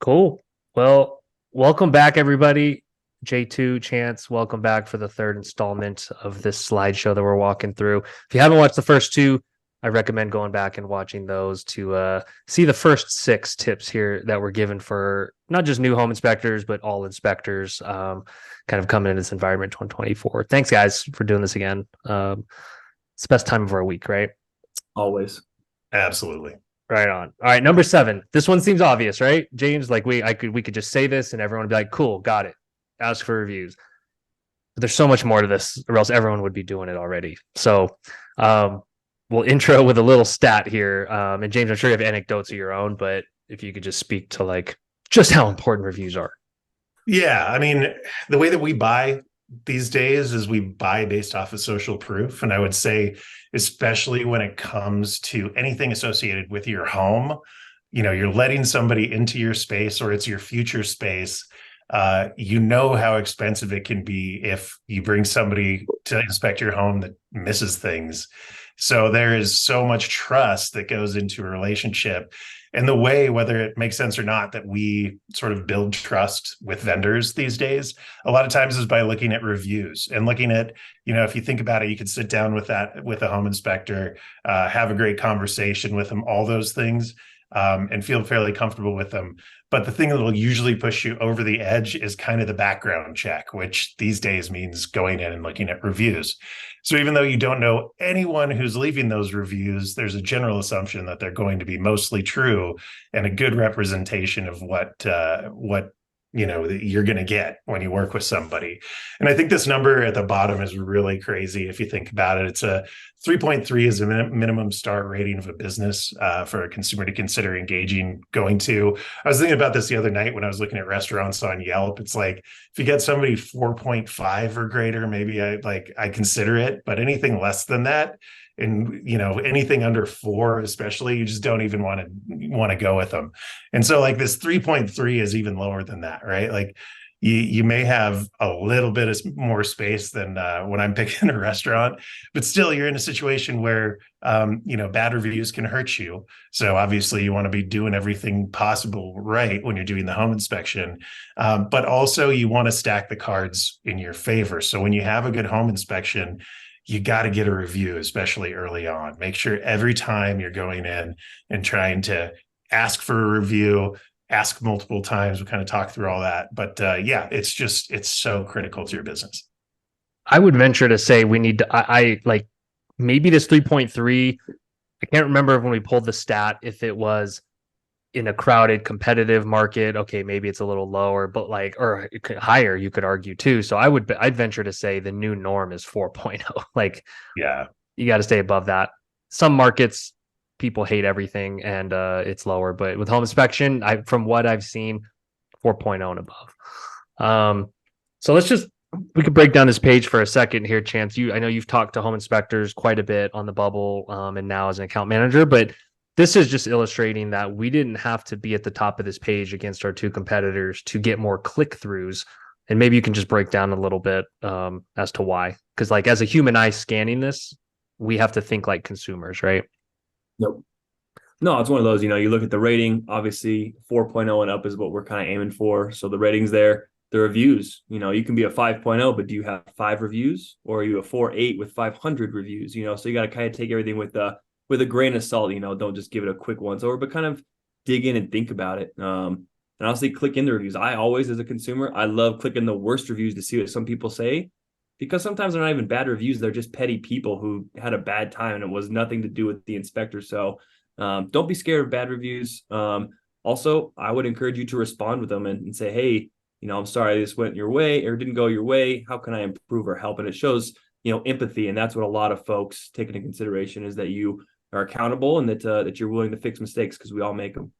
Cool. Well, welcome back, everybody. J2 Chance, welcome back for the third installment of this slideshow that we're walking through. If you haven't watched the first two, I recommend going back and watching those to see the first six tips here that were given for not just new home inspectors, but all inspectors kind of coming into this environment 2024. Thanks, guys, for doing this again. It's the best time of our week, right? Always. Absolutely. Right on. All right, number 7. This one seems obvious, right, James? Like we could just say this and everyone would be like, "Cool, got it." Ask for reviews. But there's so much more to this, or else everyone would be doing it already. So, we'll intro with a little stat here. And James, I'm sure you have anecdotes of your own, but if you could just speak to like just how important reviews are. Yeah. I mean, the way that we buy these days is we buy based off of social proof. And I would say, especially when it comes to anything associated with your home, you're letting somebody into your space or it's your future space. You know how expensive it can be if you bring somebody to inspect your home that misses things. So there is so much trust that goes into a relationship. And the way, whether it makes sense or not, that we sort of build trust with vendors these days, a lot of times is by looking at reviews and looking at, if you think about it, you could sit down with a home inspector, have a great conversation with them, all those things, and feel fairly comfortable with them. But the thing that will usually push you over the edge is kind of the background check, which these days means going in and looking at reviews. So even though you don't know anyone who's leaving those reviews, there's a general assumption that they're going to be mostly true and a good representation of what you're going to get when you work with somebody. And I think this number at the bottom is really crazy. If you think about it, it's a 3.3 is a minimum star rating of a business for a consumer to consider engaging, going to. I was thinking about this the other night when I was looking at restaurants on Yelp. It's like, if you get somebody 4.5 or greater, maybe I consider it, but anything less than that, and anything under 4 especially, you just don't even want to go with them. And so like this 3.3 is even lower than that, right? Like you may have a little bit of more space than when I'm picking a restaurant, but still you're in a situation where bad reviews can hurt you. So obviously you want to be doing everything possible right when you're doing the home inspection, but also you want to stack the cards in your favor. So when you have a good home inspection, you got to get a review, especially early on. Make sure every time you're going in and trying to ask for a review, ask multiple times. We kind of talk through all that. But it's so critical to your business. I would venture to say we need to, I like maybe this 3.3. I can't remember when we pulled the stat, if it was in a crowded competitive market. Okay, maybe it's a little lower, but or higher, you could argue too. So I'd venture to say the new norm is 4.0. Like, yeah, you got to stay above that. Some markets, people hate everything and it's lower, but with home inspection, from what I've seen, 4.0 and above. So we could break down this page for a second here, Chance. I know you've talked to home inspectors quite a bit on the bubble, and now as an account manager, but this is just illustrating that we didn't have to be at the top of this page against our two competitors to get more click-throughs. And maybe you can just break down a little bit as to why. Because like as a human eye scanning this, we have to think like consumers, right? Nope. No, it's one of those, you look at the rating, obviously 4.0 and up is what we're kind of aiming for. So the ratings there, the reviews, you can be a 5.0, but do you have 5 reviews, or are you a 4.8 with 500 reviews? So you got to kind of take everything with a grain of salt, don't just give it a quick once over, but kind of dig in and think about it. And honestly, click in the reviews. I always, as a consumer, I love clicking the worst reviews to see what some people say, because sometimes they're not even bad reviews. They're just petty people who had a bad time and it was nothing to do with the inspector. So don't be scared of bad reviews. Also, I would encourage you to respond with them and say, hey, I'm sorry this went your way or didn't go your way. How can I improve or help? And it shows, empathy. And that's what a lot of folks take into consideration, is that you are accountable and that you're willing to fix mistakes, because we all make them.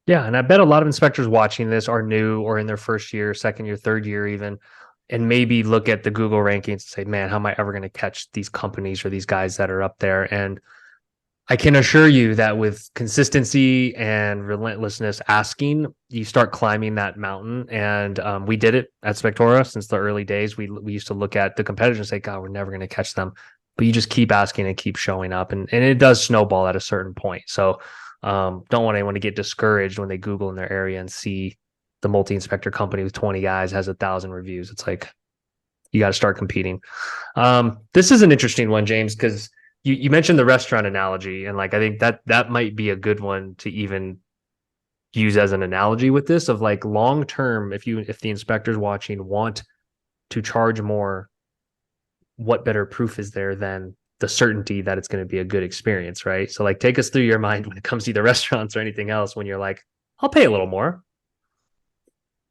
Yeah, and I bet a lot of inspectors watching this are new or in their first year, second year, third year even, and maybe look at the Google rankings and say, man, how am I ever going to catch these companies or these guys that are up there? And I can assure you that with consistency and relentlessness asking, you start climbing that mountain. And we did it at Spectora since the early days. We used to look at the competitors and say, God, we're never going to catch them. But you just keep asking and keep showing up. And it does snowball at a certain point. So Don't want anyone to get discouraged when they Google in their area and see the multi-inspector company with 20 guys has 1,000 reviews. It's like, you got to start competing. This is an interesting one, James, because you mentioned the restaurant analogy, and like I think that might be a good one to even use as an analogy with this of like long term. If the inspectors watching want to charge more, what better proof is there than the certainty that it's going to be a good experience, right? So like take us through your mind when it comes to either restaurants or anything else when you're like, I'll pay a little more.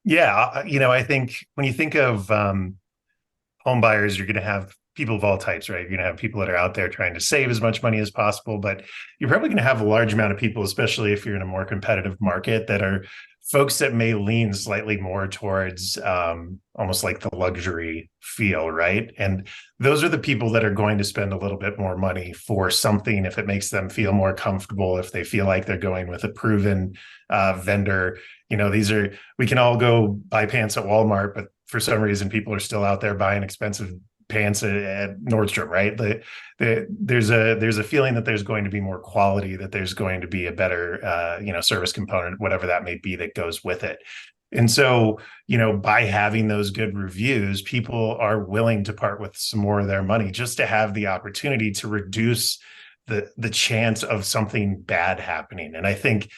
Yeah, I think when you think of home buyers, you're going to have people of all types, right? You're going to have people that are out there trying to save as much money as possible, but you're probably going to have a large amount of people, especially if you're in a more competitive market, that are folks that may lean slightly more towards almost like the luxury feel, right? And those are the people that are going to spend a little bit more money for something if it makes them feel more comfortable, if they feel like they're going with a proven vendor. We can all go buy pants at Walmart, but for some reason, people are still out there buying expensive pants at Nordstrom, right? There's a feeling that there's going to be more quality, that there's going to be a better, service component, whatever that may be, that goes with it. And so, by having those good reviews, people are willing to part with some more of their money just to have the opportunity to reduce the chance of something bad happening. And I think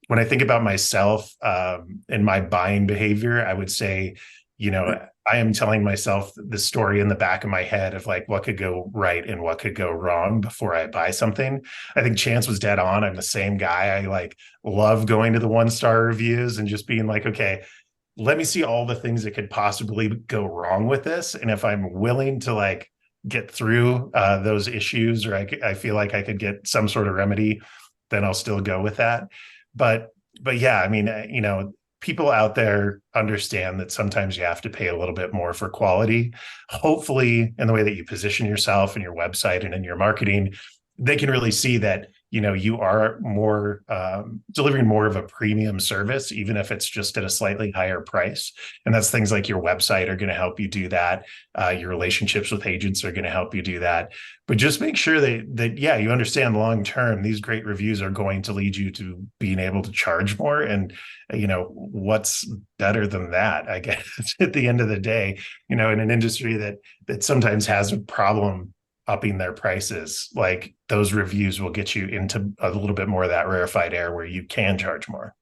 when I think about myself and my buying behavior, I would say, I am telling myself the story in the back of my head of like what could go right and what could go wrong before I buy something. I think Chance was dead on. I'm the same guy. I like love going to the 1-star reviews and just being like, okay, let me see all the things that could possibly go wrong with this. And if I'm willing to like get through those issues, or I feel like I could get some sort of remedy, then I'll still go with that. But yeah, I mean, people out there understand that sometimes you have to pay a little bit more for quality. Hopefully, in the way that you position yourself and your website and in your marketing, they can really see that you are more delivering more of a premium service, even if it's just at a slightly higher price. And that's things like your website are going to help you do that. Your relationships with agents are going to help you do that. But just make sure that you understand long term, these great reviews are going to lead you to being able to charge more. And what's better than that, I guess, at the end of the day, in an industry that sometimes has a problem upping their prices, like those reviews will get you into a little bit more of that rarefied air where you can charge more.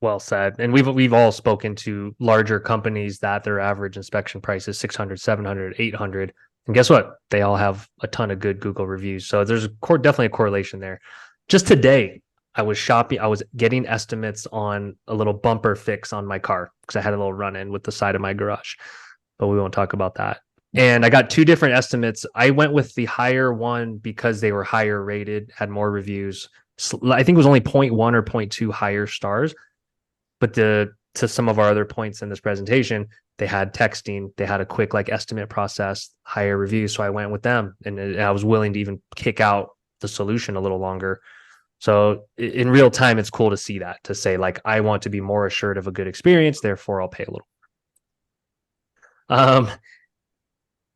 Well said. And we've all spoken to larger companies that their average inspection price is 600, 700, 800. And guess what? They all have a ton of good Google reviews. So there's definitely a correlation there. Just today, I was shopping. I was getting estimates on a little bumper fix on my car because I had a little run in with the side of my garage, but we won't talk about that. And I got 2 different estimates. I went with the higher one because they were higher rated, had more reviews. I think it was only 0.1 or 0.2 higher stars. But to some of our other points in this presentation, they had texting, they had a quick like estimate process, higher reviews. So I went with them, and I was willing to even kick out the solution a little longer. So in real time, it's cool to see that, to say like, I want to be more assured of a good experience, therefore I'll pay a little.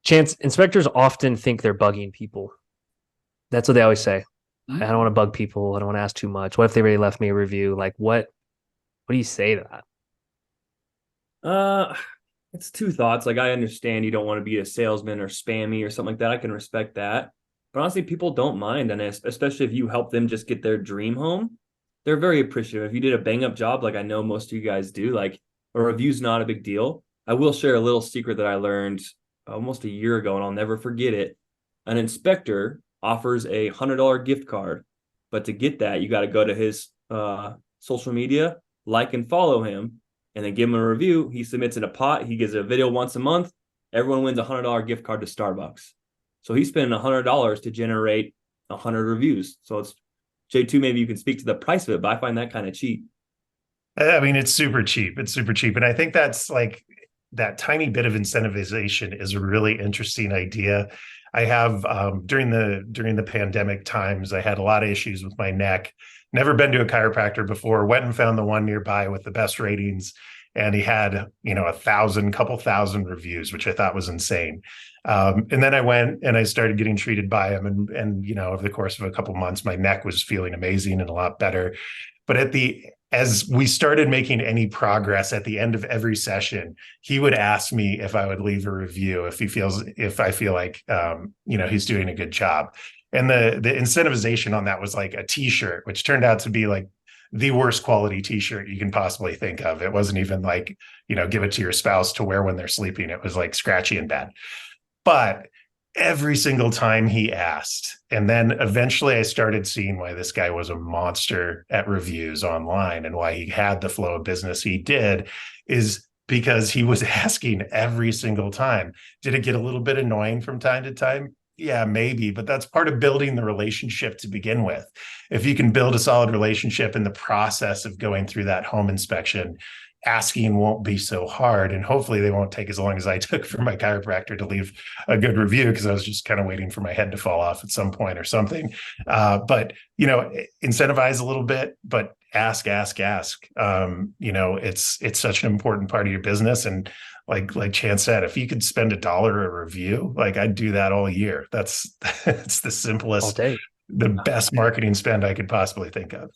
Chance, inspectors often think they're bugging people. That's what they always say. I don't want to bug people. I don't want to ask too much. What if they already left me a review? Like, what do you say to that? It's 2 thoughts. Like, I understand you don't want to be a salesman or spammy or something like that. I can respect that. But honestly, people don't mind. And especially if you help them just get their dream home, they're very appreciative. If you did a bang up job, like I know most of you guys do, like a review's not a big deal. I will share a little secret that I learned almost a year ago, and I'll never forget it. An inspector offers a $100 gift card, but to get that, you got to go to his social media, like and follow him, and then give him a review. He submits in a pot. He gives a video once a month. Everyone wins a $100 gift card to Starbucks. So he's spending $100 to generate 100 reviews. So it's J2. Maybe you can speak to the price of it, but I find that kind of cheap. I mean, it's super cheap. It's super cheap, and I think that's like, that tiny bit of incentivization is a really interesting idea. I have during the pandemic times, I had a lot of issues with my neck. Never been to a chiropractor before. Went and found the one nearby with the best ratings, and he had, couple thousand reviews, which I thought was insane. And then I went and I started getting treated by him, and over the course of a couple months, my neck was feeling amazing and a lot better. But as we started making any progress at the end of every session, he would ask me if I would leave a review if I feel like he's doing a good job. And the incentivization on that was like a t-shirt, which turned out to be like the worst quality t-shirt you can possibly think of. It wasn't even like, give it to your spouse to wear when they're sleeping. It was like scratchy and bad. But every single time he asked, and then eventually I started seeing why this guy was a monster at reviews online and why he had the flow of business he did, is because he was asking every single time. Did it get a little bit annoying from time to time? Yeah, maybe, but that's part of building the relationship to begin with. If you can build a solid relationship in the process of going through that home inspection, asking won't be so hard, and hopefully they won't take as long as I took for my chiropractor to leave a good review, because I was just kind of waiting for my head to fall off at some point or something. But incentivize a little bit, but ask. It's such an important part of your business, and like Chance said, if you could spend $1 a review, like I'd do that all year. It's the simplest, the best marketing spend I could possibly think of.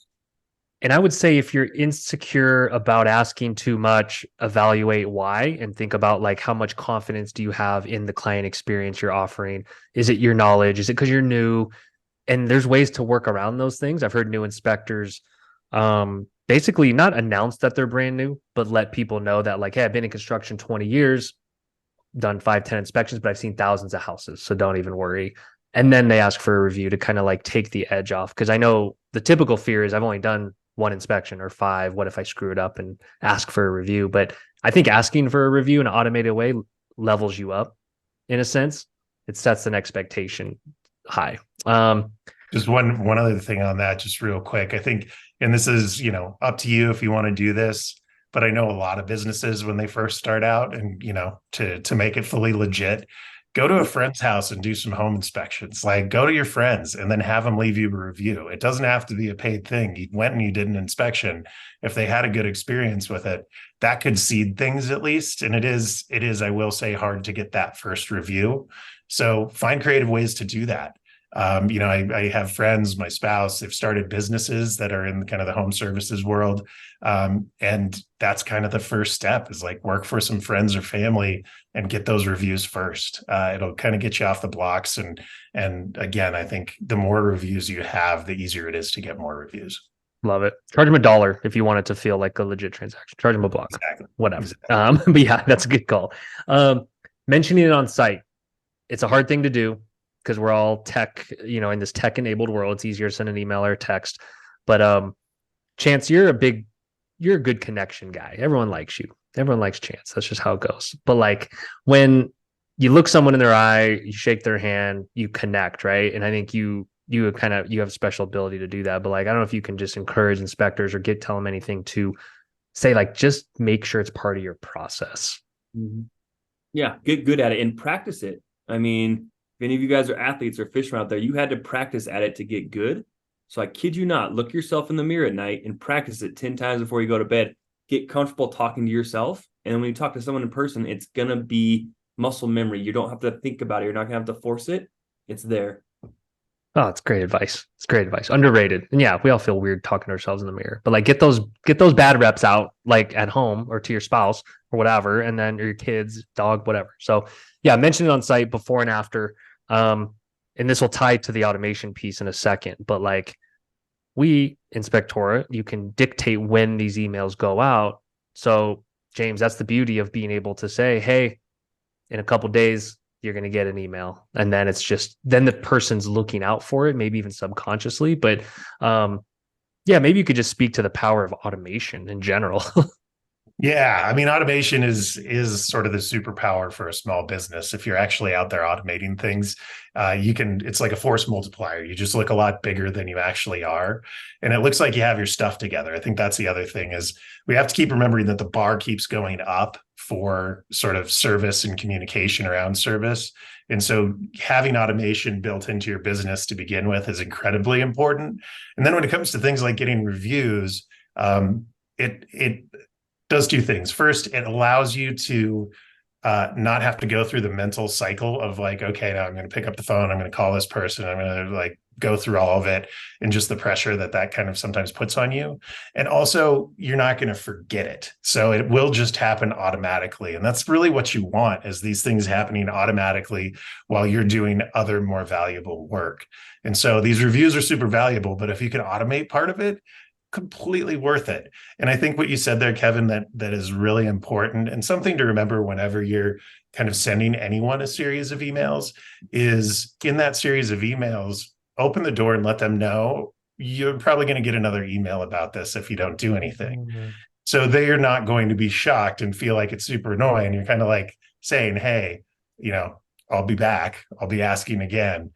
And I would say if you're insecure about asking too much, evaluate why and think about like how much confidence do you have in the client experience you're offering? Is it your knowledge? Is it because you're new? And there's ways to work around those things. I've heard new inspectors basically not announce that they're brand new, but let people know that like, hey, I've been in construction 20 years, done 5-10 inspections, but I've seen thousands of houses. So don't even worry. And then they ask for a review to kind of like take the edge off. Because I know the typical fear is I've only done 1 inspection or 5. What if I screw it up and ask for a review? But I think asking for a review in an automated way levels you up in a sense. It sets an expectation high. Just one other thing on that, just real quick. I think, and this is, up to you if you want to do this, but I know a lot of businesses when they first start out and, to make it fully legit, go to a friend's house and do some home inspections. Like go to your friends and then have them leave you a review. It doesn't have to be a paid thing. You went and you did an inspection. If they had a good experience with it, that could seed things at least. And it is, I will say, hard to get that first review. So find creative ways to do that. I have friends, my spouse, they've started businesses that are in kind of the home services world. And that's kind of the first step, is like work for some friends or family and get those reviews first. It'll kind of get you off the blocks. And again, I think the more reviews you have, the easier it is to get more reviews. Love it. Charge them $1 if you want it to feel like a legit transaction. Charge them $1. Exactly. Whatever. Exactly. But yeah, that's a good call. Mentioning it on site, it's a hard thing to do, because we're all tech, in this tech enabled world. It's easier to send an email or a text. But Chance, you're a good connection guy. Everyone likes you. Everyone likes Chance. That's just how it goes. But like when you look someone in their eye, you shake their hand, you connect, right? And I think you have a special ability to do that. But like, I don't know if you can just encourage inspectors or tell them anything to say, like, just make sure it's part of your process. Mm-hmm. Yeah, get good at it and practice it. I mean, if any of you guys are athletes or fishermen out there, you had to practice at it to get good. So I kid you not, look yourself in the mirror at night and practice it 10 times before you go to bed. Get comfortable talking to yourself. And when you talk to someone in person, it's going to be muscle memory. You don't have to think about it. You're not going to have to force it. It's there. Oh, it's great advice. It's great advice. Underrated. And yeah, we all feel weird talking to ourselves in the mirror, but like get those bad reps out, like at home or to your spouse or whatever, and then or your kids, dog, whatever. So yeah, mention it on site before and after. And this will tie to the automation piece in a second, but like we Inspectora, you can dictate when these emails go out. So James, that's the beauty of being able to say, hey, in a couple of days, you're going to get an email. And then it's just, then the person's looking out for it, maybe even subconsciously. But yeah, maybe you could just speak to the power of automation in general. Yeah, I mean, automation is sort of the superpower for a small business. If you're actually out there automating things, it's like a force multiplier. You just look a lot bigger than you actually are. And it looks like you have your stuff together. I think that's the other thing, is we have to keep remembering that the bar keeps going up for sort of service and communication around service. And so having automation built into your business to begin with is incredibly important. And then when it comes to things like getting reviews, does two things. First, it allows you to not have to go through the mental cycle of like, okay, now I'm going to pick up the phone, I'm going to call this person, I'm going to like go through all of it, and just the pressure that that kind of sometimes puts on you. And also, you're not going to forget it. So it will just happen automatically. And that's really what you want, is these things happening automatically while you're doing other more valuable work. And so these reviews are super valuable, but if you can automate part of it, completely worth it. And I think what you said there, Kevin, that is really important and something to remember whenever you're kind of sending anyone a series of emails is, in that series of emails, open the door and let them know you're probably going to get another email about this if you don't do anything. Mm-hmm. So they are not going to be shocked and feel like it's super annoying. You're kind of like saying, hey, I'll be back. I'll be asking again.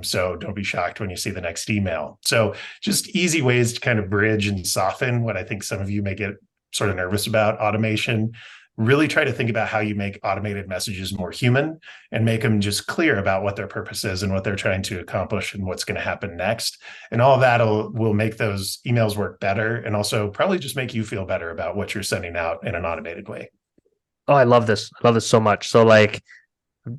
So don't be shocked when you see the next email. So just easy ways to kind of bridge and soften what I think some of you may get sort of nervous about automation. Really try to think about how you make automated messages more human and make them just clear about what their purpose is and what they're trying to accomplish and what's going to happen next. And all of that will make those emails work better, and also probably just make you feel better about what you're sending out in an automated way. Oh, I love this. I love this so much. So like,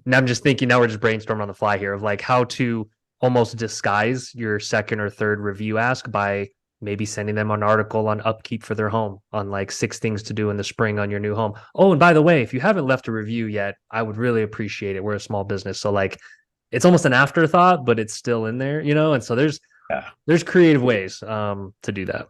now I'm just thinking, now we're just brainstorming on the fly here of like how to almost disguise your second or third review ask by maybe sending them an article on upkeep for their home, on like 6 things to do in the spring on your new home. Oh, and by the way, if you haven't left a review yet, I would really appreciate it. We're a small business. So like it's almost an afterthought, but it's still in there, And so there's creative ways to do that.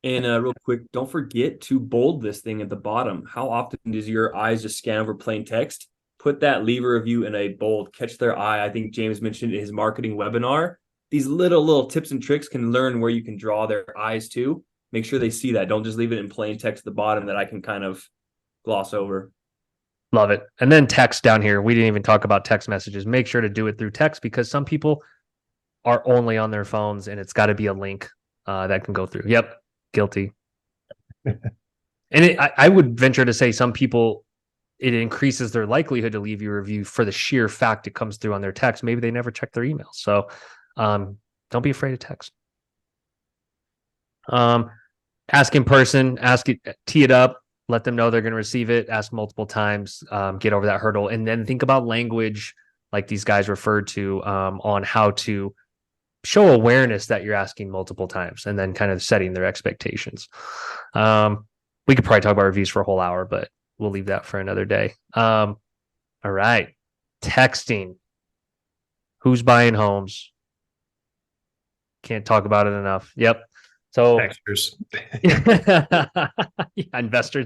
And real quick, don't forget to bold this thing at the bottom. How often does your eyes just scan over plain text? Put that leave a review in a bold, catch their eye. I think James mentioned in his marketing webinar. These little tips and tricks can learn where you can draw their eyes to. Make sure they see that. Don't just leave it in plain text at the bottom that I can kind of gloss over. Love it. And then text down here. We didn't even talk about text messages. Make sure to do it through text, because some people are only on their phones and it's got to be a link that can go through. Yep. Guilty. And I would venture to say some people, it increases their likelihood to leave you a review for the sheer fact it comes through on their text. Maybe they never check their emails. So don't be afraid of text. Ask in person, tee it up, let them know they're going to receive it, ask multiple times, get over that hurdle, and then think about language like these guys referred to on how to show awareness that you're asking multiple times, and then kind of setting their expectations. We could probably talk about reviews for a whole hour, but we'll leave that for another day. All right. Texting. Who's buying homes? Can't talk about it enough. Yep. So investors,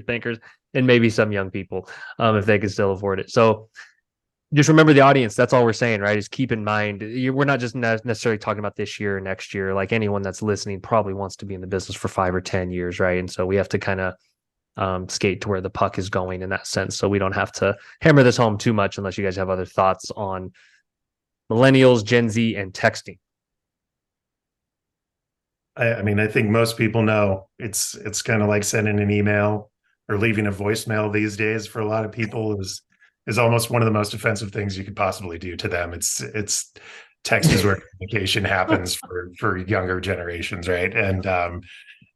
thinkers, and maybe some young people, if they can still afford it. So just remember the audience. That's all we're saying, right? Is keep in mind, we're not just necessarily talking about this year or next year. Like anyone that's listening probably wants to be in the business for 5 or 10 years, right? And so we have to kind of skate to where the puck is going in that sense. So we don't have to hammer this home too much unless you guys have other thoughts on millennials, Gen Z, and texting. I mean, I think most people know it's kind of like sending an email or leaving a voicemail these days. For a lot of people, is almost one of the most offensive things you could possibly do to them. It's text is where communication happens for younger generations, right? And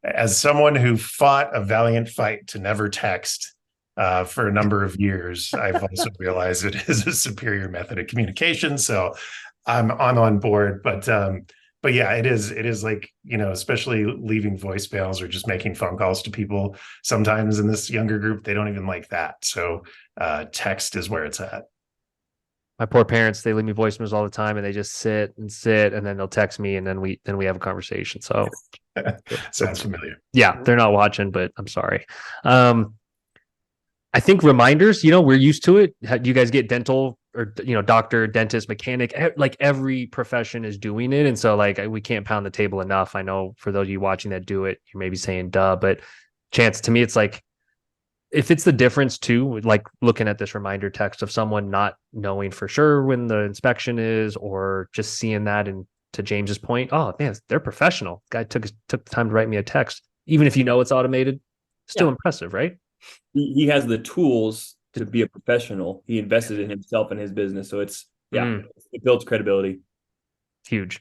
as someone who fought a valiant fight to never text for a number of years, I've also realized it is a superior method of communication. So I'm on board, but yeah, it is like, especially leaving voicemails or just making phone calls to people. Sometimes in this younger group, they don't even like that. So text is where it's at. My poor parents, they leave me voicemails all the time, and they just sit, and then they'll text me, and then we have a conversation. So sounds familiar. Yeah, they're not watching, but I'm sorry. I think reminders, we're used to it. Do you guys get dental or, doctor, dentist, mechanic? Like every profession is doing it. And so like, we can't pound the table enough. I know for those of you watching that do it, you're maybe saying duh, but Chance, to me, it's like, if it's the difference too, like looking at this reminder text of someone not knowing for sure when the inspection is, or just seeing that, and to James's point, oh man, they're professional. Guy took the time to write me a text, even if it's automated, still impressive, right? He has the tools to be a professional. He invested in himself and his business. So it builds credibility. Huge.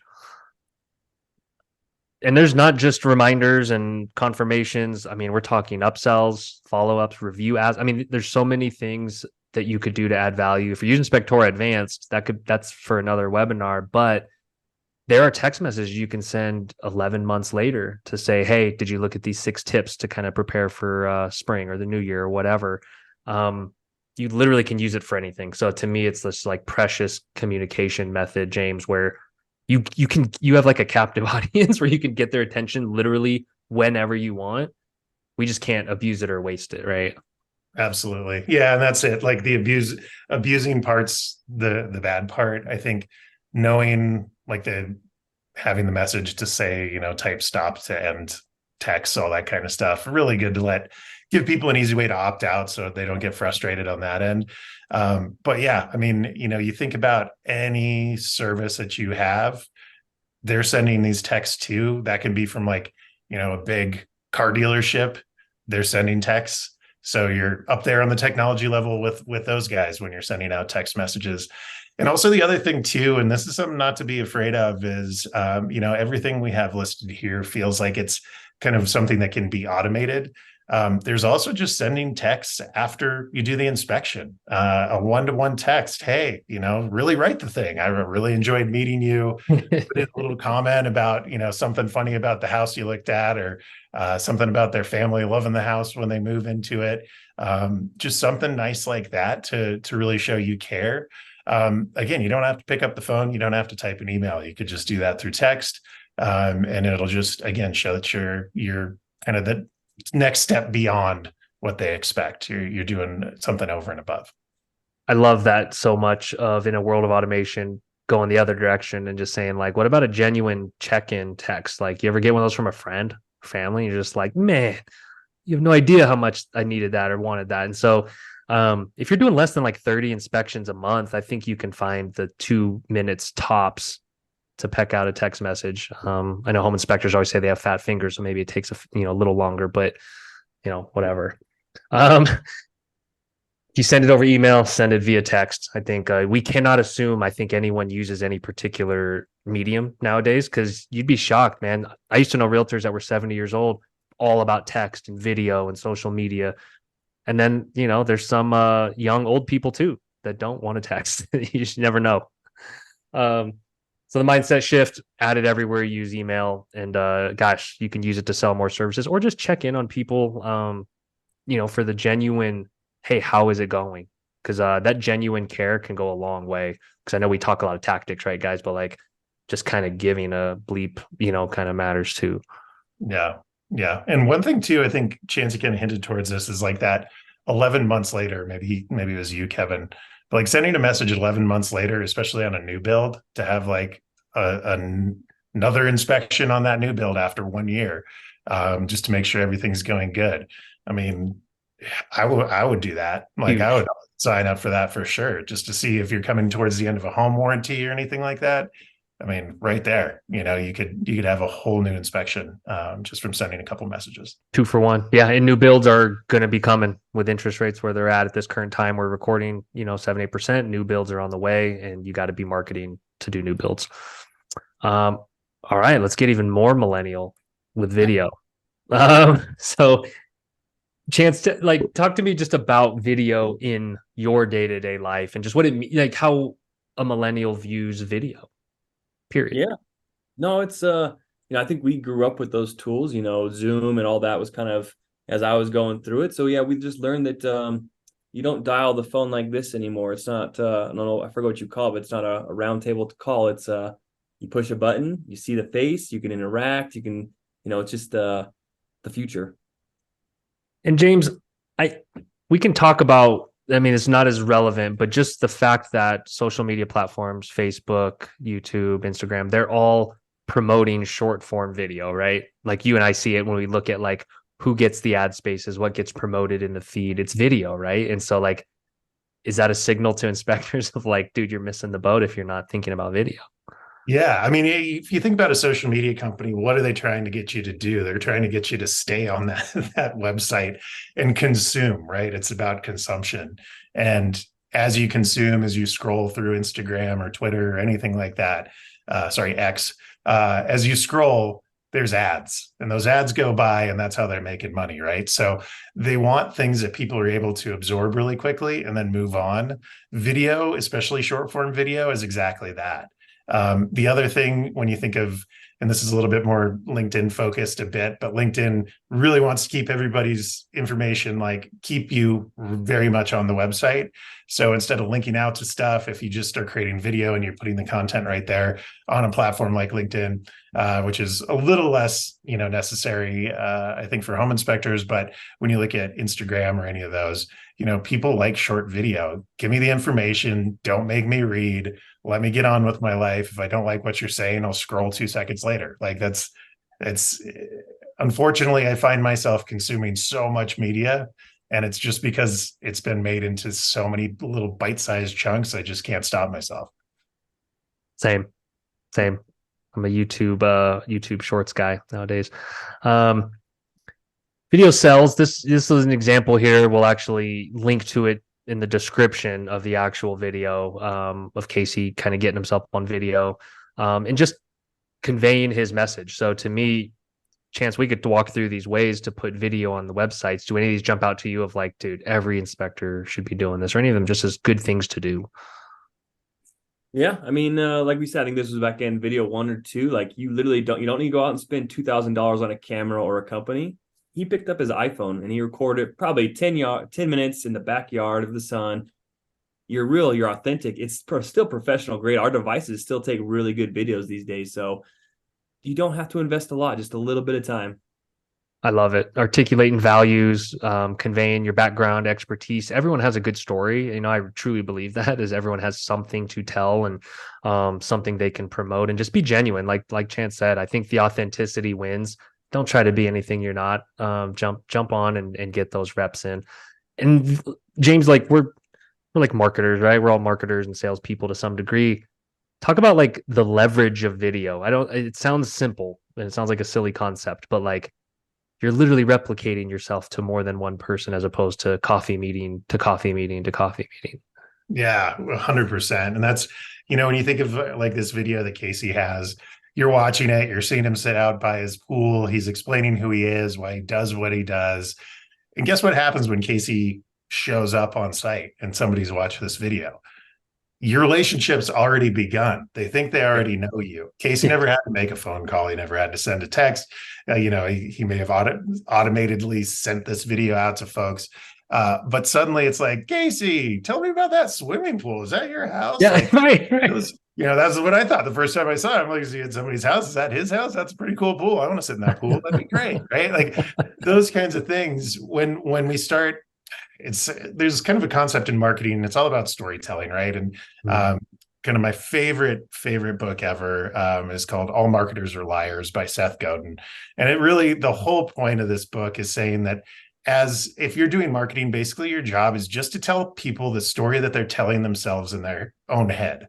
And there's not just reminders and confirmations. I mean, we're talking upsells, follow-ups, review as. I mean, there's so many things that you could do to add value. If you're using Spectora Advanced, that's for another webinar, but there are text messages you can send 11 months later to say, hey, did you look at these 6 tips to kind of prepare for spring or the new year or whatever? You literally can use it for anything. So to me, it's this like precious communication method, James, where you have like a captive audience where you can get their attention literally whenever you want. We just can't abuse it or waste it, right? Absolutely. Yeah, and that's it. Like the abusing part's the bad part. I think knowing like having the message to say, type stop to end text, all that kind of stuff. Really good to give people an easy way to opt out so they don't get frustrated on that end. But yeah, I mean, you think about any service that you have, they're sending these texts too. That can be from like, a big car dealership. They're sending texts. So you're up there on the technology level with those guys when you're sending out text messages. And also the other thing too, and this is something not to be afraid of, is everything we have listed here feels like it's kind of something that can be automated. There's also just sending texts after you do the inspection, a one-to-one text. Hey, really write the thing. I really enjoyed meeting you. Put in a little comment about, something funny about the house you looked at, or something about their family loving the house when they move into it. Just something nice like that to really show you care. Again, you don't have to pick up the phone. You don't have to type an email. You could just do that through text. And it'll just, again, show that you're kind of the next step beyond what they expect. You're doing something over and above. I love that so much of, in a world of automation, going the other direction and just saying like, what about a genuine check-in text? Like, you ever get one of those from a friend, family? You're just like, man, you have no idea how much I needed that or wanted that. And so if you're doing less than like 30 inspections a month, I think you can find the 2 minutes tops to peck out a text message. I know home inspectors always say they have fat fingers, so maybe it takes a little longer, but whatever. You send it over email, send it via text. I think we cannot assume, I think, anyone uses any particular medium nowadays, because you'd be shocked, man. I used to know realtors that were 70 years old, all about text and video and social media. And then, there's some young, old people too that don't want to text. You just never know. So the mindset shift, add it everywhere, use email, and gosh, you can use it to sell more services or just check in on people, for the genuine, hey, how is it going? Because that genuine care can go a long way. Because I know we talk a lot of tactics, right, guys? But like just kind of giving a bleep, kind of matters too. Yeah. Yeah. And one thing too, I think Chancey kind of hinted towards this, is like that 11 months later, maybe it was you, Kevin, but like sending a message 11 months later, especially on a new build, to have like another inspection on that new build after 1 year, just to make sure everything's going good. I mean, I would do that. Like, I would sign up for that for sure, just to see if you're coming towards the end of a home warranty or anything like that. I mean, right there, you could have a whole new inspection just from sending a couple messages. 2 for 1. Yeah. And new builds are going to be coming with interest rates where they're at this current time. We're recording, 7-8%. New builds are on the way, and you got to be marketing to do new builds. All right, let's get even more millennial with video. So Chance, to talk to me just about video in your day-to-day life and just what it means, like how a millennial views video, period. Yeah. No, it's I think we grew up with those tools, Zoom and all that was kind of as I was going through it. So yeah, we just learned that you don't dial the phone like this anymore. It's not I don't know, I forgot what you call it, but it's not a round table to call. It's you push a button, you see the face, you can interact, you can, it's just the future. And James, we can talk about, I mean, it's not as relevant, but just the fact that social media platforms, Facebook, YouTube, Instagram, they're all promoting short form video, right? Like you and I see it when we look at like who gets the ad spaces, what gets promoted in the feed, it's video, right? And so like, is that a signal to inspectors of like, dude, you're missing the boat if you're not thinking about video? Yeah. I mean, if you think about a social media company, what are they trying to get you to do? They're trying to get you to stay on that website and consume, right? It's about consumption. And as you consume, as you scroll through Instagram or Twitter or anything like that, X, as you scroll, there's ads, and those ads go by, and that's how they're making money, right? So they want things that people are able to absorb really quickly and then move on. Video, especially short form video, is exactly that. The other thing, when you think of, and this is a little bit more LinkedIn focused a bit, but LinkedIn really wants to keep everybody's information, like keep you very much on the website. So instead of linking out to stuff, if you just start creating video and you're putting the content right there on a platform like LinkedIn, which is a little less, necessary, I think, for home inspectors. But when you look at Instagram or any of those, people like short video. Give me the information. Don't make me read. Let me get on with my life. If I don't like what you're saying, I'll scroll 2 seconds later. Like it's unfortunately, I find myself consuming so much media, and it's just because it's been made into so many little bite-sized chunks. I just can't stop myself. Same. I'm a YouTube Shorts guy nowadays. Video sells. This is an example here. We'll actually link to it in the description of the actual video, of Casey kind of getting himself on video, and just conveying his message. So to me, Chance, we could walk through these ways to put video on the websites. Do any of these jump out to you of like, dude, every inspector should be doing this, or any of them just as good things to do? Yeah, I mean, like we said, I think this was back in video 1 or 2. Like, you don't need to go out and spend $2,000 on a camera or a company. He picked up his iPhone and he recorded probably 10 minutes in the backyard of the sun. You're real, you're authentic. It's still professional grade. Our devices still take really good videos these days, so you don't have to invest a lot, just a little bit of time. I love it. Articulating values, conveying your background, expertise. Everyone has a good story. I truly believe that, is everyone has something to tell and something they can promote, and just be genuine. Like Chance said, I think the authenticity wins. Don't try to be anything you're not. Jump on and get those reps in. And James, like we're like marketers, right? We're all marketers and salespeople to some degree. Talk about like the leverage of video. It sounds simple and it sounds like a silly concept, but like you're literally replicating yourself to more than one person, as opposed to coffee meeting to coffee meeting to coffee meeting. Yeah, 100%. And that's, when you think of like this video that Casey has, you're watching it, you're seeing him sit out by his pool. He's explaining who he is, why he does what he does. And guess what happens when Casey shows up on site and somebody's watched this video? Your relationship's already begun. They think they already know you. Casey never had to make a phone call. He never had to send a text. He may have automatedly sent this video out to folks. But suddenly it's like, Casey, tell me about that swimming pool. Is that your house? Yeah, like, right. That's what I thought the first time I saw him. Like, is he at somebody's house? Is that his house? That's a pretty cool pool. I want to sit in that pool. That'd be great, right? Like those kinds of things. When we start, there's kind of a concept in marketing. It's all about storytelling, right? And kind of my favorite book ever is called All Marketers Are Liars by Seth Godin. And the whole point of this book is saying that if you're doing marketing, basically your job is just to tell people the story that they're telling themselves in their own head.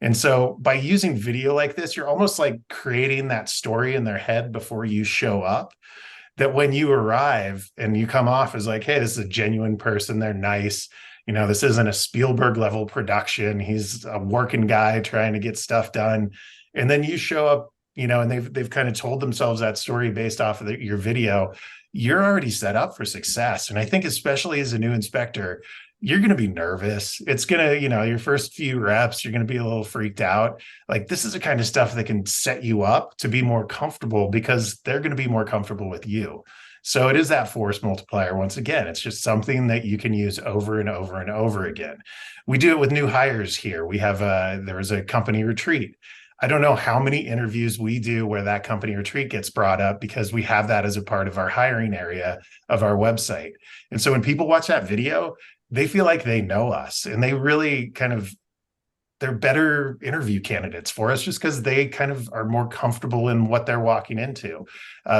And so by using video like this, you're almost like creating that story in their head before you show up, that when you arrive and you come off as like, hey, this is a genuine person. They're nice. This isn't a Spielberg level production. He's a working guy trying to get stuff done. And then you show up, and they've kind of told themselves that story based off of your video. You're already set up for success. And I think especially as a new inspector, you're going to be nervous. It's going to, your first few reps, you're going to be a little freaked out. Like this is the kind of stuff that can set you up to be more comfortable, because they're going to be more comfortable with you. So it is that force multiplier. Once again, it's just something that you can use over and over and over again. We do it with new hires here. We have there was a company retreat. I don't know how many interviews we do where that company retreat gets brought up, because we have that as a part of our hiring area of our website. And so when people watch that video, they feel like they know us, and they really they're better interview candidates for us, just because they kind of are more comfortable in what they're walking into.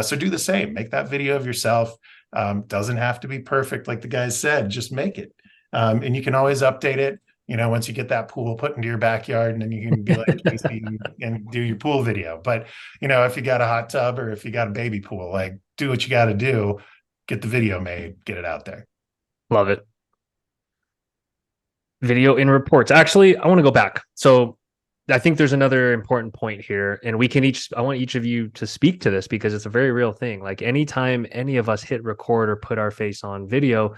So do the same. Make that video of yourself. Doesn't have to be perfect, like the guys said. Just make it. And you can always update it, once you get that pool put into your backyard, and then you can be like Casey and do your pool video. But, if you got a hot tub or if you got a baby pool, like do what you got to do, get the video made, get it out there. Love it. Video in reports. Actually, I want to go back. So I think there's another important point here, and I want each of you to speak to this because it's a very real thing. Like anytime any of us hit record or put our face on video,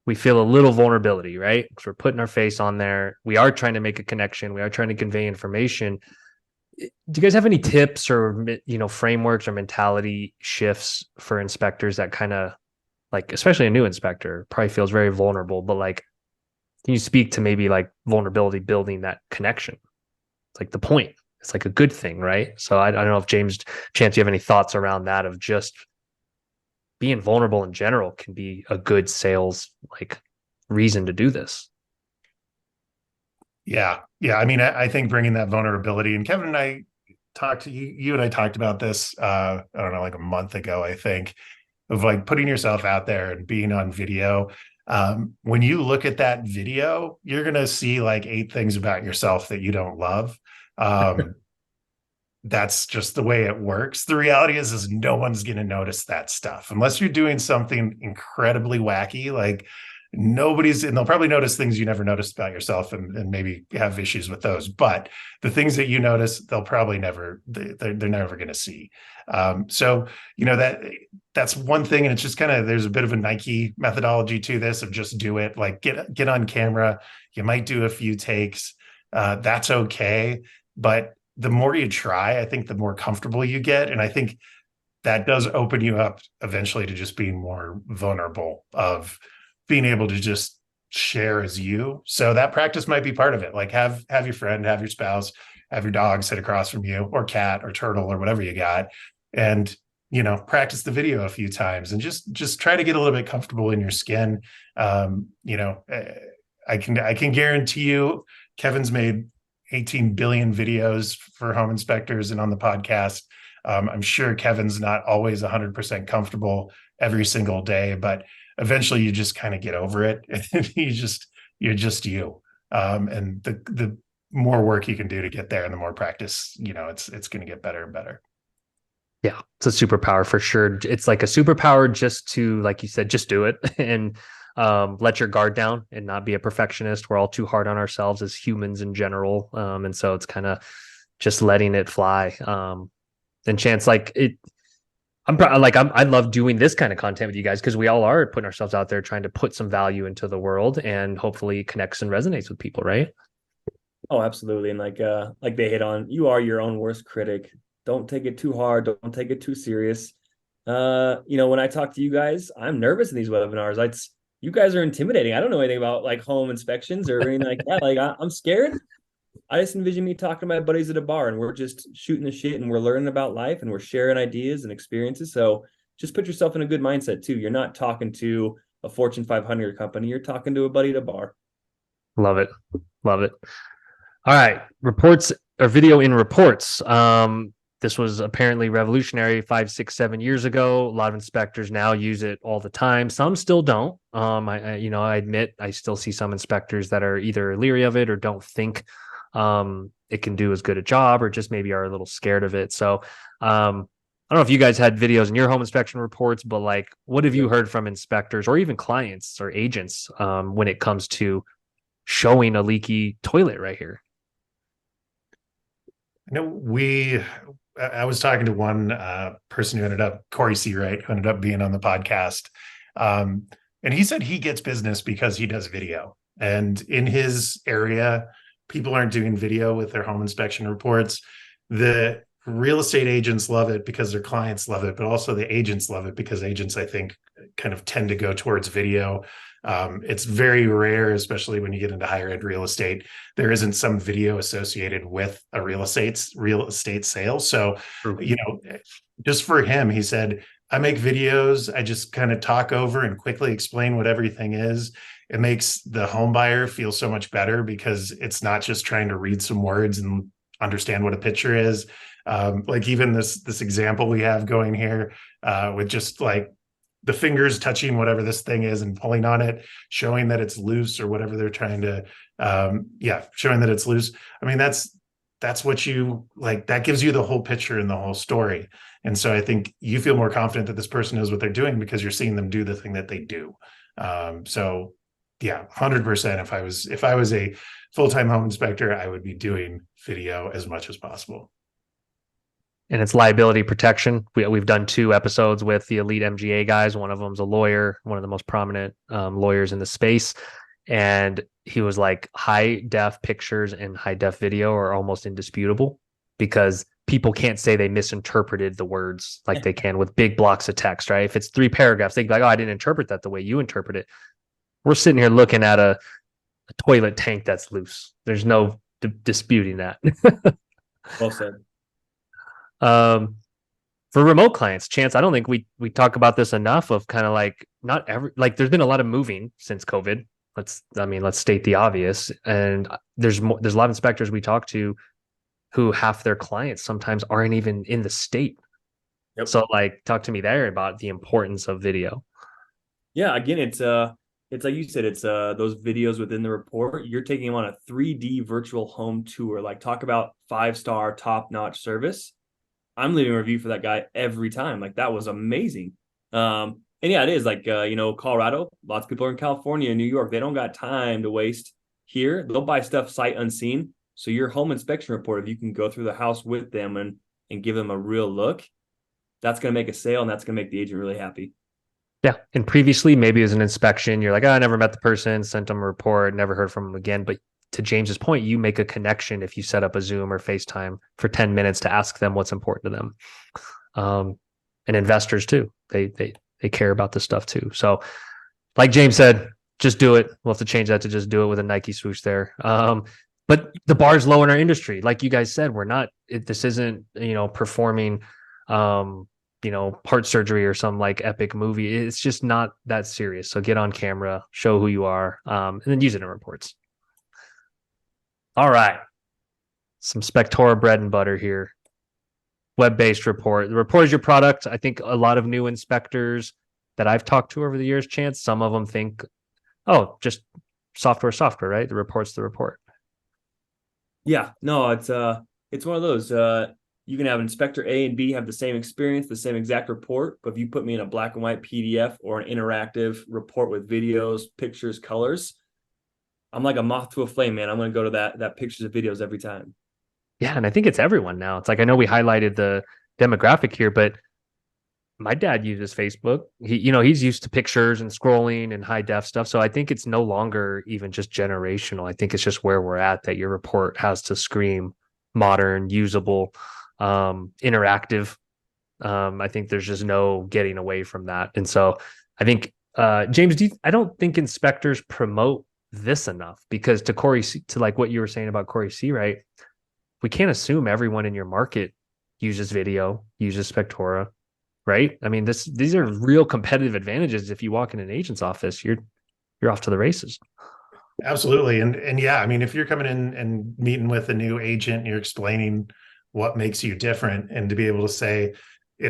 we feel a little vulnerability, right? Because we're putting our face on there. We are trying to make a connection. We are trying to convey information. Do you guys have any tips or, frameworks or mentality shifts for inspectors that kind of like, especially a new inspector probably feels very vulnerable, but like, can you speak to maybe like vulnerability building that connection? It's like the point. It's like a good thing, right? So I don't know if Chance, you have any thoughts around that of just being vulnerable in general can be a good sales like reason to do this. Yeah. Yeah. I mean, I think bringing that vulnerability, and Kevin and I talked to you and I talked about this, I don't know, like a month ago, I think, of like putting yourself out there and being on video. When you look at that video, you're going to see like 8 things about yourself that you don't love. That's just the way it works. The reality is no one's going to notice that stuff unless you're doing something incredibly wacky. Like and they'll probably notice things you never noticed about yourself and maybe have issues with those. But the things that you notice, they'll probably they're never going to see. So, that's one thing. And it's just kind of, there's a bit of a Nike methodology to this of just do it, like get on camera. You might do a few takes. That's okay. But the more you try, I think the more comfortable you get. And I think that does open you up eventually to just being more vulnerable, of being able to just share as you. So that practice might be part of it. Like have your friend, have your spouse, have your dog sit across from you, or cat or turtle or whatever you got. And, practice the video a few times and just try to get a little bit comfortable in your skin. I can guarantee you Kevin's made 18 billion videos for home inspectors and on the podcast. I'm sure Kevin's not always 100% comfortable every single day, but eventually you just kind of get over it and you're just you. And the more work you can do to get there and the more practice, it's going to get better and better. Yeah, it's a superpower for sure. It's like a superpower just to, like you said, just do it and let your guard down and not be a perfectionist. We're all too hard on ourselves as humans in general. And so it's kind of just letting it fly. And Chance, like I love doing this kind of content with you guys because we all are putting ourselves out there trying to put some value into the world and hopefully connects and resonates with people, right? Oh, absolutely. And like they hit on, you are your own worst critic. Don't take it too hard. Don't take it too serious. When I talk to you guys, I'm nervous in these webinars. You guys are intimidating. I don't know anything about like home inspections or anything like that. Like I'm scared. I just envision me talking to my buddies at a bar and we're just shooting the shit and we're learning about life and we're sharing ideas and experiences. So just put yourself in a good mindset too. You're not talking to a Fortune 500 company. You're talking to a buddy at a bar. Love it. Love it. All right. Reports or video in reports. This was apparently revolutionary 5, 6, 7 years ago. A lot of inspectors now use it all the time. Some still don't. I admit I still see some inspectors that are either leery of it or don't think it can do as good a job, or just maybe are a little scared of it. So I don't know if you guys had videos in your home inspection reports, but like, what have you heard from inspectors or even clients or agents when it comes to showing a leaky toilet right here? I was talking to one person who ended up, Corey Seawright, who ended up being on the podcast. And he said he gets business because he does video. And in his area, people aren't doing video with their home inspection reports. The real estate agents love it because their clients love it, but also the agents love it because agents, I think, kind of tend to go towards video. It's very rare, especially when you get into higher end real estate, there isn't some video associated with a real estate sale. So, just for him, he said, I make videos. I just kind of talk over and quickly explain what everything is. It makes the home buyer feel so much better because it's not just trying to read some words and understand what a picture is. Like even this example we have going here with just like the fingers touching whatever this thing is and pulling on it, showing that it's loose or whatever they're trying to, showing that it's loose. I mean, that's what you like, that gives you the whole picture and the whole story. And so I think you feel more confident that this person knows what they're doing because you're seeing them do the thing that they do. So Yeah, 100%. If I was a full-time home inspector, I would be doing video as much as possible. And it's liability protection. We've done 2 episodes with the elite MGA guys. One of them's a lawyer, one of the most prominent lawyers in the space. And he was like, high def pictures and high def video are almost indisputable because people can't say they misinterpreted the words like they can with big blocks of text, right? If it's 3 paragraphs, they'd be like, oh, I didn't interpret that the way you interpret it. We're sitting here looking at a toilet tank that's loose. There's no disputing that. Well said. For remote clients, Chance, I don't think we talk about this enough of kind of like not every like there's been a lot of moving since COVID. Let's state the obvious. And there's a lot of inspectors we talk to who half their clients sometimes aren't even in the state. Yep. So like talk to me there about the importance of video. Yeah, again, it's like you said, it's those videos within the report. You're taking them on a 3D virtual home tour. Like talk about 5-star top-notch service. I'm leaving a review for that guy every time. Like that was amazing. And yeah, it is like, Colorado, lots of people are in California and New York. They don't got time to waste here. They'll buy stuff sight unseen. So your home inspection report, if you can go through the house with them and give them a real look, that's going to make a sale and that's going to make the agent really happy. Yeah. And previously, maybe as an inspection, you're like, oh, I never met the person, sent them a report, never heard from them again. But to James's point, you make a connection if you set up a Zoom or FaceTime for 10 minutes to ask them what's important to them. And investors too. They care about this stuff too. So like James said, just do it. We'll have to change that to just do it with a Nike swoosh there. But the bar's low in our industry. Like you guys said, this isn't, performing, heart surgery or some like epic movie. It's just not that serious. So get on camera, show who you are, and then use it in reports. All right. Some Spectora bread and butter here. Web-based report. The report is your product. I think a lot of new inspectors that I've talked to over the years, Chance, some of them think, oh, just software, right? The report's the report. Yeah, no, it's one of those. You can have inspector A and B have the same experience, the same exact report, but if you put me in a black and white PDF or an interactive report with videos, pictures, colors, I'm like a moth to a flame, man. I'm going to go to that pictures of videos every time. Yeah, and I think it's everyone now. It's like I know we highlighted the demographic here, but my dad uses Facebook. He's used to pictures and scrolling and high def stuff. So I think it's no longer even just generational. I think it's just where we're at that your report has to scream modern, usable, interactive. I think there's just no getting away from that. And so I think, James, I don't think inspectors promote this enough because to like what you were saying about Corey C, right? We can't assume everyone in your market uses video, uses Spectora, right? I mean, these are real competitive advantages. If you walk in an agent's office, you're off to the races. Absolutely. And yeah, I mean, if you're coming in and meeting with a new agent and you're explaining what makes you different, and to be able to say,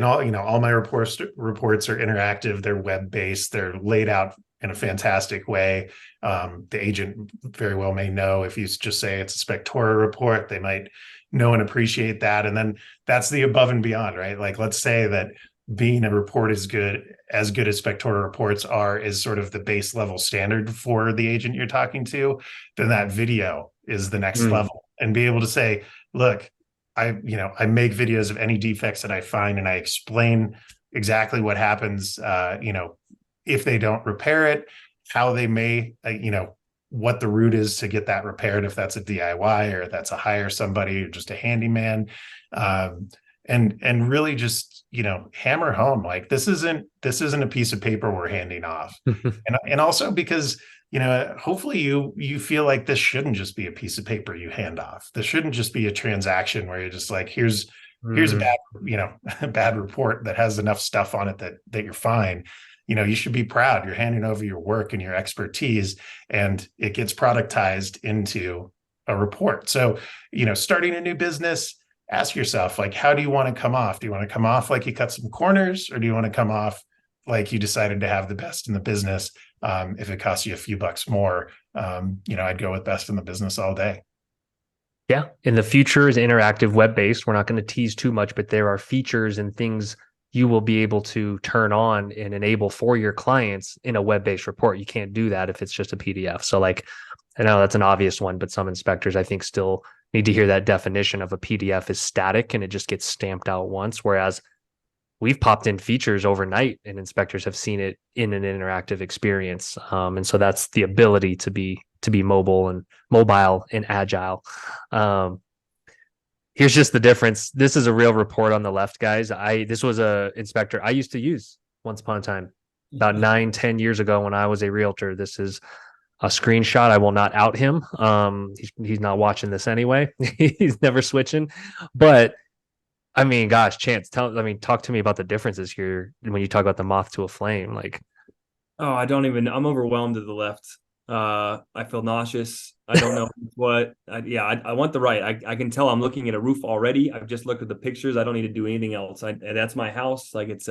all my reports are interactive, they're web-based, they're laid out in a fantastic way. The agent very well may know if you just say it's a Spectora report, they might know and appreciate that. And then that's the above and beyond, right? Like, let's say that being a report as good as Spectora reports is sort of the base level standard for the agent you're talking to, then that video is the next level. And be able to say, look, I make videos of any defects that I find, and I explain exactly what happens, if they don't repair it, how they may, what the route is to get that repaired, if that's a DIY or if that's a hire somebody or just a handyman, and really just, hammer home, like this isn't a piece of paper we're handing off. and also because, hopefully you feel like this shouldn't just be a piece of paper you hand off. This shouldn't just be a transaction where you're just like, here's a bad, a bad report that has enough stuff on it that you're fine. You should be proud you're handing over your work and your expertise, and it gets productized into a report. So, starting a new business, ask yourself, like, how do you want to come off? Do you want to come off like you cut some corners, or do you want to come off like you decided to have the best in the business? If it costs you a few bucks more, I'd go with best in the business all day. Yeah. And the future is interactive, web-based. We're not going to tease too much, but there are features and things you will be able to turn on and enable for your clients in a web-based report. You can't do that if it's just a PDF. So like, I know that's an obvious one, but some inspectors I think still need to hear that definition of a PDF is static and it just gets stamped out once. Whereas we've popped in features overnight and inspectors have seen it in an interactive experience. And so that's the ability to be mobile and agile. Here's just the difference. This is a real report on the left, guys. This was a inspector I used to use once upon a time, about 9-10 years ago when I was a realtor. This is a screenshot. I will not out him. He's not watching this anyway. He's never switching. But I mean, gosh, Chance, talk to me about the differences here when you talk about the moth to a flame. Like, oh, I'm overwhelmed to the left. I feel nauseous. I don't know what. I want the right. I can tell I'm looking at a roof already. I've just looked at the pictures. I don't need to do anything else. That's my house. Like it's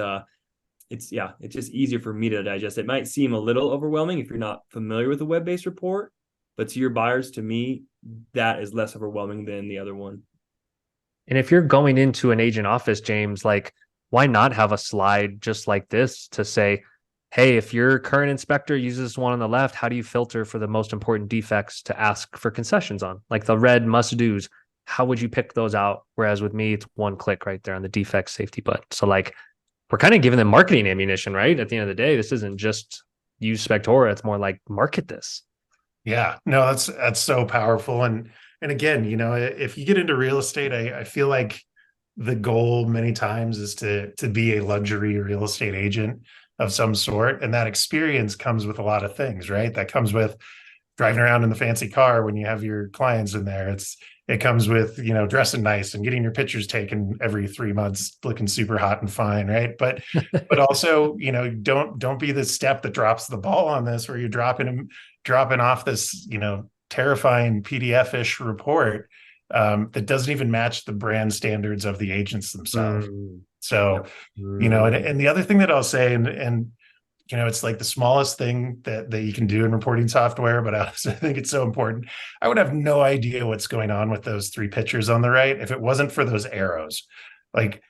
just easier for me to digest. It might seem a little overwhelming if you're not familiar with a web-based report, but to your buyers, to me, that is less overwhelming than the other one. and if you're going into an agent office, James, like, why not have a slide just like this to say, hey, if your current inspector uses one on the left, how do you filter for the most important defects to ask for concessions on? Like the red must do's, how would you pick those out? Whereas with me, it's one click right there on the defect safety button. So like, we're kind of giving them marketing ammunition, right? At the end of the day, this isn't just use Spectora. It's more like market this. Yeah, no, that's so powerful. And again, if you get into real estate, I feel like the goal many times is to be a luxury real estate agent of some sort. And that experience comes with a lot of things, right? That comes with driving around in the fancy car when you have your clients in there. It comes with, dressing nice and getting your pictures taken every 3 months, looking super hot and fine, right? But also, don't be the step that drops the ball on this, where you're dropping off this, terrifying PDF-ish report that doesn't even match the brand standards of the agents themselves. So, and the other thing that I'll say, and it's like the smallest thing that you can do in reporting software, but I also think it's so important. I would have no idea what's going on with those 3 pictures on the right if it wasn't for those arrows. Like,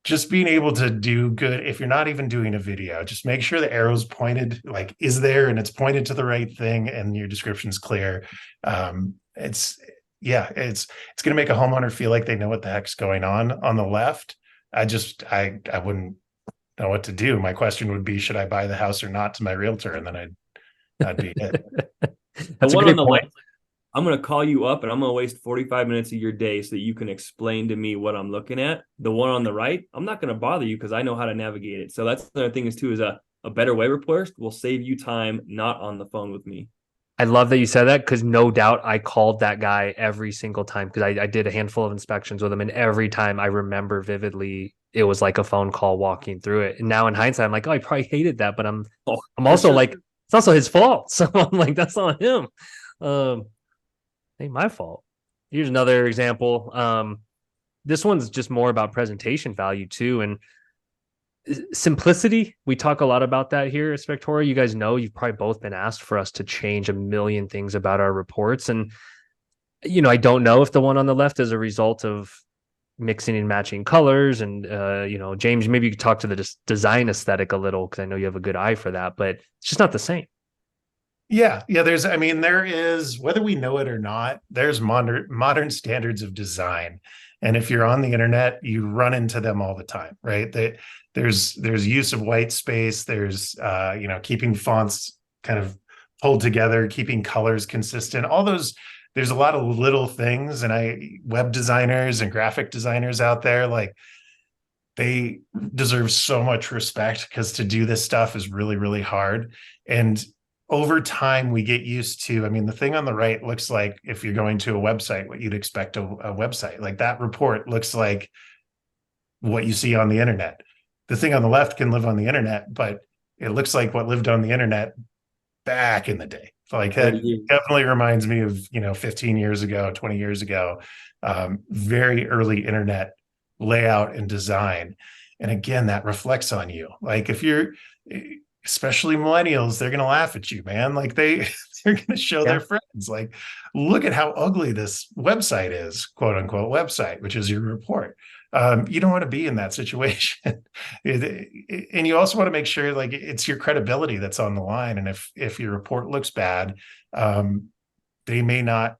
just being able to do good, if you're not even doing a video, just make sure the arrow's pointed, like, is there, and it's pointed to the right thing, and your description's clear. It's going to make a homeowner feel like they know what the heck's going on the left. I wouldn't know what to do. My question would be, should I buy the house or not, to my realtor? And then that'd be it. That's the one on the left, I'm going to call you up and I'm going to waste 45 minutes of your day so that you can explain to me what I'm looking at. The one on the right, I'm not going to bother you because I know how to navigate it. So that's another thing is a better web report will save you time, not on the phone with me. I love that you said that, because no doubt I called that guy every single time, because I did a handful of inspections with him, and every time I remember vividly, it was like a phone call walking through it. And now in hindsight, I'm like, oh, I probably hated that, but I'm also sure, like, it's also his fault. So I'm like, that's not him. Ain't my fault. Here's another example. This one's just more about presentation value too, and simplicity. We talk a lot about that here at Spectora. You guys know, you've probably both been asked for us to change a million things about our reports. And, I don't know if the one on the left is a result of mixing and matching colors. And, James, maybe you could talk to the design aesthetic a little, because I know you have a good eye for that, but it's just not the same. Yeah. There is, whether we know it or not, there's modern standards of design. And if you're on the internet, you run into them all the time, right? There's use of white space. There's, keeping fonts kind of pulled together, keeping colors consistent, all those. There's a lot of little things. And web designers and graphic designers out there, like, they deserve so much respect, because to do this stuff is really, really hard. And over time, we get used to, the thing on the right looks like, if you're going to a website, what you'd expect a website. Like, that report looks like what you see on the internet. The thing on the left can live on the internet, but it looks like what lived on the internet back in the day. Like, that definitely reminds me of, 15 years ago, 20 years ago, very early internet layout and design. And again, that reflects on you. Like, if you're, especially millennials, they're going to laugh at you, man. Like, they're going to show their friends, like, look at how ugly this website is, quote unquote website, which is your report. You don't want to be in that situation. And you also want to make sure like it's your credibility that's on the line. And if your report looks bad, they may not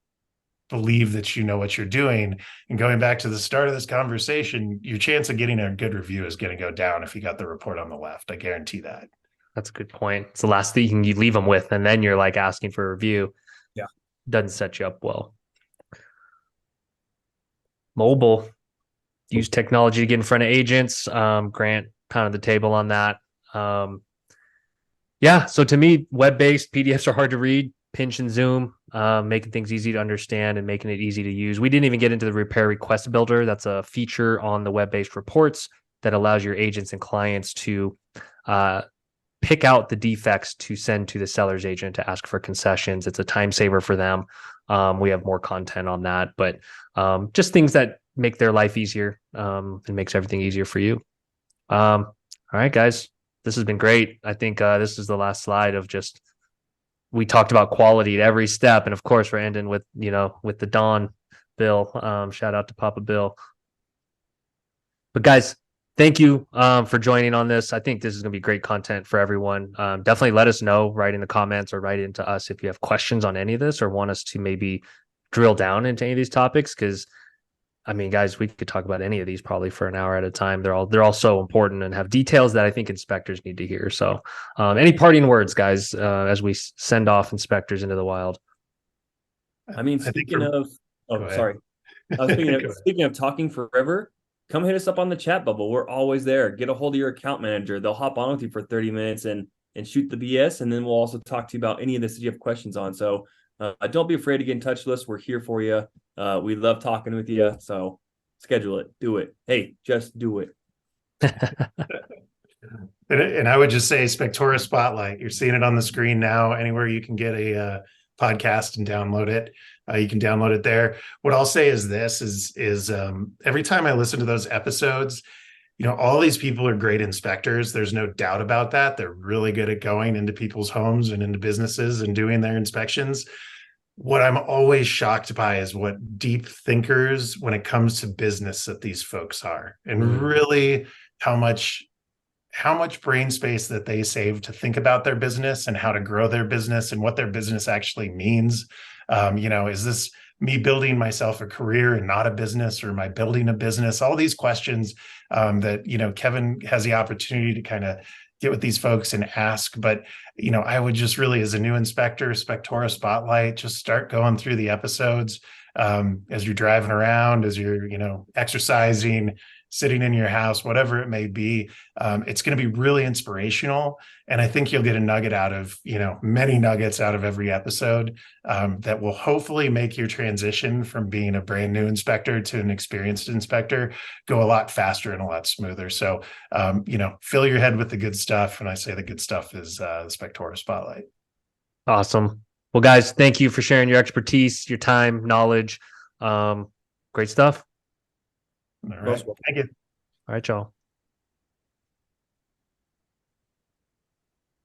believe that you know what you're doing. And going back to the start of this conversation, your chance of getting a good review is going to go down if you got the report on the left. I guarantee that. That's a good point. It's the last thing you leave them with, and then you're like asking for a review. Yeah. Doesn't set you up well. Mobile. Use technology to get in front of agents. Grant kind of the table on that. Yeah. So to me, web-based PDFs are hard to read. Pinch and zoom, making things easy to understand and making it easy to use. We didn't even get into the repair request builder. That's a feature on the web-based reports that allows your agents and clients to pick out the defects to send to the seller's agent to ask for concessions. It's a time saver for them. We have more content on that, but just things that make their life easier and makes everything easier for you. All right, guys, this has been great. I think this is the last slide of just, we talked about quality at every step. And of course, we're ending with, with the Don Bill. Shout out to Papa Bill. But guys, thank you for joining on this. I think this is going to be great content for everyone. Definitely let us know, write in the comments or write into us if you have questions on any of this or want us to maybe drill down into any of these topics. Because I mean, guys, we could talk about any of these probably for an hour at a time. They're all so important and have details that I think inspectors need to hear. So any parting words, guys, as we send off inspectors into the wild? I mean, speaking of talking forever, come hit us up on the chat bubble. We're always there. Get a hold of your account manager. They'll hop on with you for 30 minutes and shoot the BS. And then we'll also talk to you about any of this that you have questions on. So don't be afraid to get in touch with us. We're here for you. We love talking with you. So schedule it. Do it. Hey, just do it. And I would just say Spectora Spotlight. You're seeing it on the screen now. Anywhere you can get a podcast and download it, you can download it there. What I'll say is this: is every time I listen to those episodes, all these people are great inspectors. There's no doubt about that. They're really good at going into people's homes and into businesses and doing their inspections. What I'm always shocked by is what deep thinkers when it comes to business that these folks are, and really how much brain space that they save to think about their business and how to grow their business and what their business actually means. Is this me building myself a career and not a business, or am I building a business? All these questions that, Kevin has the opportunity to kind of get with these folks and ask. But, I would just really, as a new inspector, Spectora Spotlight, just start going through the episodes as you're driving around, as you're, exercising, sitting in your house, whatever it may be. It's going to be really inspirational. And I think you'll get a nugget out of, many nuggets out of every episode that will hopefully make your transition from being a brand new inspector to an experienced inspector go a lot faster and a lot smoother. So, fill your head with the good stuff. And I say the good stuff is the Spectora Spotlight. Awesome. Well, guys, thank you for sharing your expertise, your time, knowledge. Great stuff. All right. Thank you. All right, y'all.